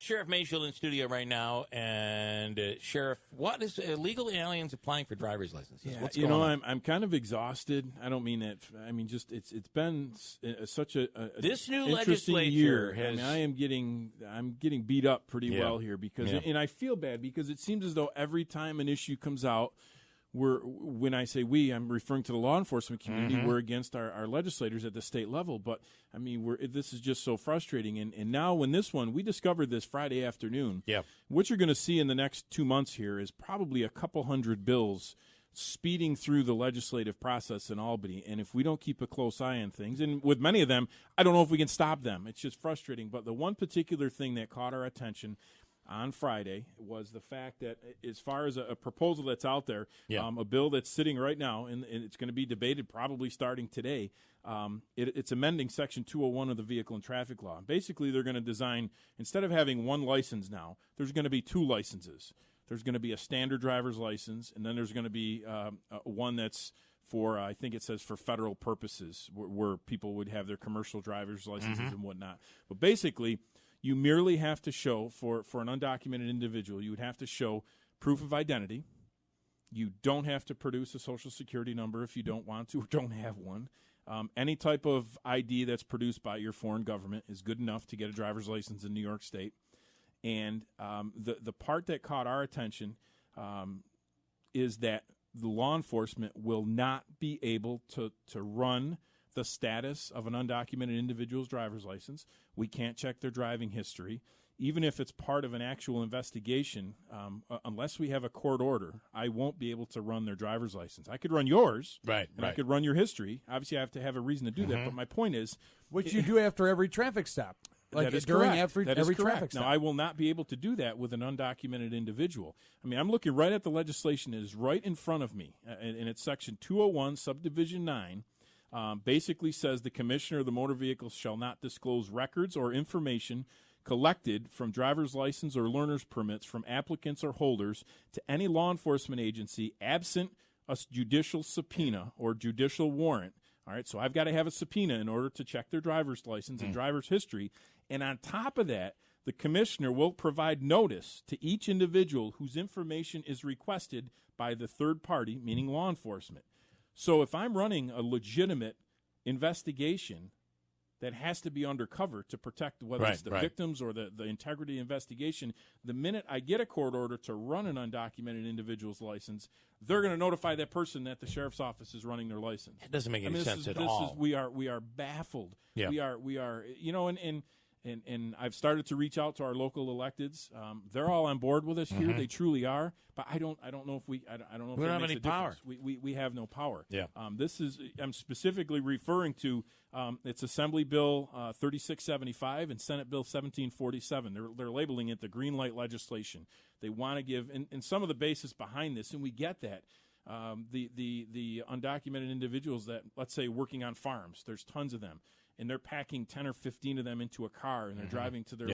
Sheriff Mayfield in studio right now, and Sheriff, what is illegal aliens applying for driver's licenses? Yeah, What's going on? I'm kind of exhausted. I don't mean that. I mean, just it's been such a This new interesting legislature year. has. I'm getting beat up pretty well here because, Yeah. and I feel bad because it seems as though every time an issue comes out, when I say we, I'm referring to the law enforcement community. Mm-hmm. We're against our legislators at the state level. But, I mean, this is just so frustrating. And now when we discovered this Friday afternoon. Yeah. What you're going to see in the next 2 months here is probably a couple hundred bills speeding through the legislative process in Albany. And if we don't keep a close eye on things, and with many of them, I don't know if we can stop them. It's just frustrating. But the one particular thing that caught our attention on Friday was the fact that as far as a proposal that's out there, a bill that's sitting right now, and it's going to be debated probably starting today, it's amending Section 201 of the Vehicle and Traffic Law. Basically, they're going to design, instead of having one license now, there's going to be two licenses. There's going to be a standard driver's license, and then there's going to be one that's for, I think it says for federal purposes, where people would have their commercial driver's licenses and whatnot. But basically, you merely have to show, for an undocumented individual, you would have to show proof of identity. You don't have to produce a Social Security number if you don't want to or don't have one. Any type of ID that's produced by your foreign government is good enough to get a driver's license in New York State. And the part that caught our attention is that the law enforcement will not be able to run the status of an undocumented individual's driver's license. We can't check their driving history. Even if it's part of an actual investigation, unless we have a court order, I won't be able to run their driver's license. I could run yours, Right. I could run your history. Obviously, I have to have a reason to do that, but my point is... Which you do after every traffic stop. Like that is during correct. every That is correct. traffic stop. Now, I will not be able to do that with an undocumented individual. I mean, I'm looking right at the legislation. It is right in front of me, and it's Section 201, Subdivision 9, basically says the commissioner of the motor vehicles shall not disclose records or information collected from driver's license or learner's permits from applicants or holders to any law enforcement agency absent a judicial subpoena or judicial warrant. All right, so I've got to have a subpoena in order to check their driver's license and driver's history. And on top of that, the commissioner will provide notice to each individual whose information is requested by the third party, meaning law enforcement. So if I'm running a legitimate investigation that has to be undercover to protect whether it's the victims or the integrity investigation, the minute I get a court order to run an undocumented individual's license, they're going to notify that person that the sheriff's office is running their license. It doesn't make any sense at all. We are baffled. Yeah. We are and I've started to reach out to our local electeds. They're all on board with us here. They truly are. But I don't know if we don't know if we don't have makes any a power. difference. We have no power. Yeah. I'm specifically referring to it's Assembly Bill 3675 and Senate Bill 1747. They're labeling it the green light legislation. They want to give and some of the basis behind this, and we get that. The undocumented individuals that, let's say, working on farms, there's tons of them, and they're packing 10 or 15 of them into a car, and they're driving to their